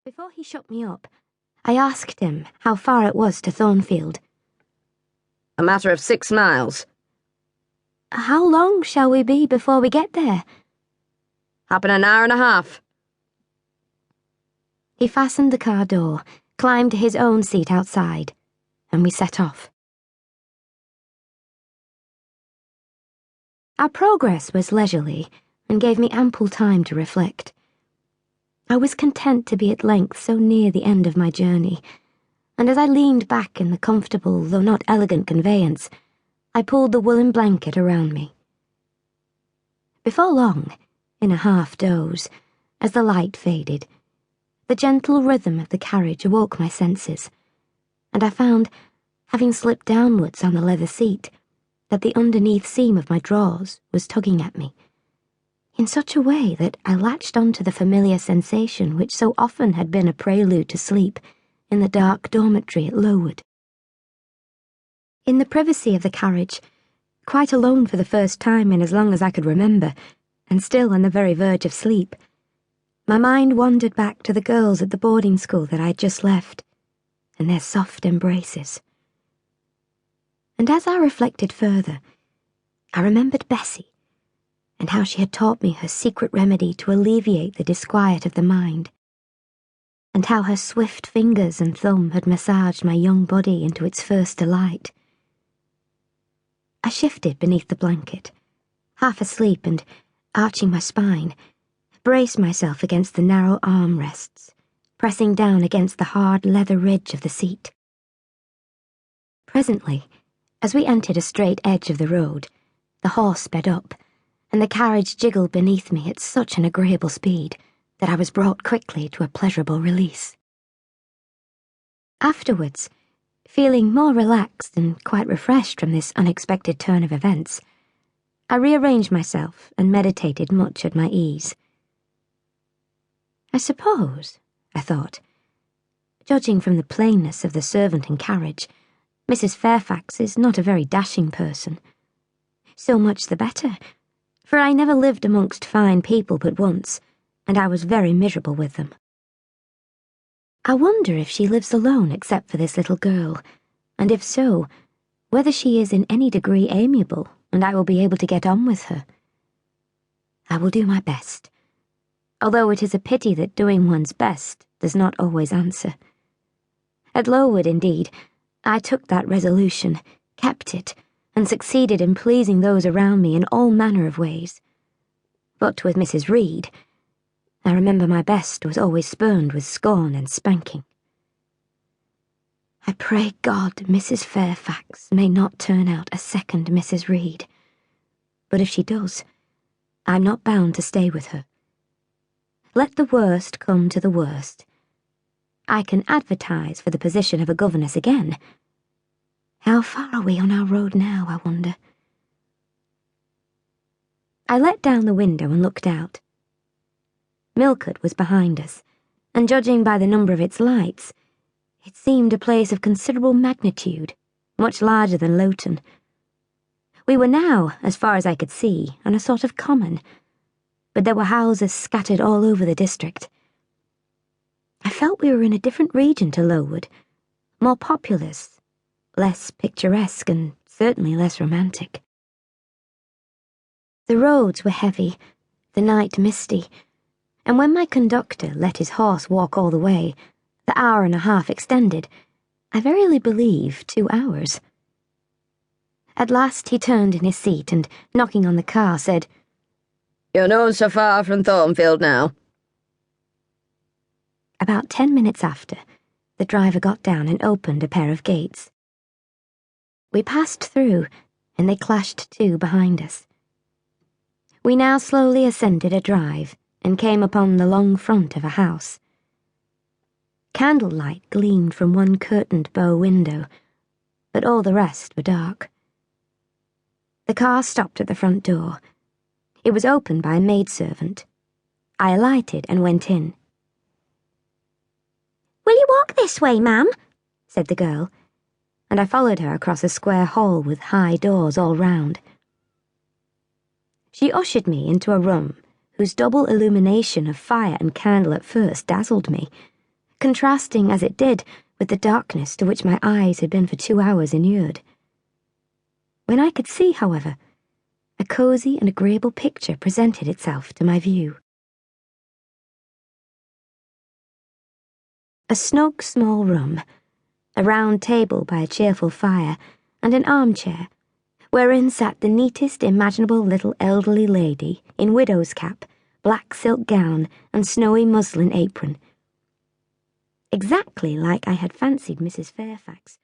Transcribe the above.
Before he shut me up, I asked him how far it was to Thornfield. A matter of 6 miles. How long shall we be before we get there? Happen an hour and a half. He fastened the car door, climbed to his own seat outside, and we set off. Our progress was leisurely and gave me ample time to reflect. I was content to be at length so near the end of my journey, and as I leaned back in the comfortable, though not elegant conveyance, I pulled the woolen blanket around me. Before long, in a half doze, as the light faded, the gentle rhythm of the carriage awoke my senses, and I found, having slipped downwards on the leather seat, that the underneath seam of my drawers was tugging at me, in such a way that I latched onto the familiar sensation which so often had been a prelude to sleep in the dark dormitory at Lowood. In the privacy of the carriage, quite alone for the first time in as long as I could remember, and still on the very verge of sleep, my mind wandered back to the girls at the boarding school that I had just left, and their soft embraces. And as I reflected further, I remembered Bessie, and how she had taught me her secret remedy to alleviate the disquiet of the mind, and how her swift fingers and thumb had massaged my young body into its first delight. I shifted beneath the blanket, half asleep, and, arching my spine, braced myself against the narrow armrests, pressing down against the hard leather ridge of the seat. Presently, as we entered a straight edge of the road, the horse sped up, and the carriage jiggled beneath me at such an agreeable speed that I was brought quickly to a pleasurable release. Afterwards, feeling more relaxed and quite refreshed from this unexpected turn of events, I rearranged myself and meditated much at my ease. I suppose, I thought, judging from the plainness of the servant and carriage, Mrs. Fairfax is not a very dashing person. So much the better, for I never lived amongst fine people but once, and I was very miserable with them. I wonder if she lives alone except for this little girl, and if so, whether she is in any degree amiable, and I will be able to get on with her. I will do my best, although it is a pity that doing one's best does not always answer. At Lowood, indeed, I took that resolution, kept it, and succeeded in pleasing those around me in all manner of ways. But with Mrs. Reed, I remember my best was always spurned with scorn and spanking. I pray God Mrs. Fairfax may not turn out a second Mrs. Reed, but if she does, I'm not bound to stay with her. Let the worst come to the worst. I can advertise for the position of a governess again. How far are we on our road now, I wonder? I let down the window and looked out. Millcote was behind us, and judging by the number of its lights, it seemed a place of considerable magnitude, much larger than Loughton. We were now, as far as I could see, on a sort of common, but there were houses scattered all over the district. I felt we were in a different region to Lowood, more populous, less picturesque, and certainly less romantic. The roads were heavy, the night misty, and when my conductor let his horse walk all the way, the hour and a half extended, I verily believe 2 hours. At last he turned in his seat and, knocking on the car, said, "You're not so far from Thornfield now." About 10 minutes after, the driver got down and opened a pair of gates. We passed through, and they clashed to behind us. We now slowly ascended a drive and came upon the long front of a house. Candlelight gleamed from one curtained bow window, but all the rest were dark. The car stopped at the front door. It was opened by a maidservant. I alighted and went in. "Will you walk this way, ma'am?" said the girl, and I followed her across a square hall with high doors all round. She ushered me into a room whose double illumination of fire and candle at first dazzled me, contrasting as it did with the darkness to which my eyes had been for 2 hours inured. When I could see, however, a cosy and agreeable picture presented itself to my view. A snug small room, a round table by a cheerful fire, and an armchair, wherein sat the neatest imaginable little elderly lady in widow's cap, black silk gown, and snowy muslin apron. Exactly like I had fancied Mrs. Fairfax.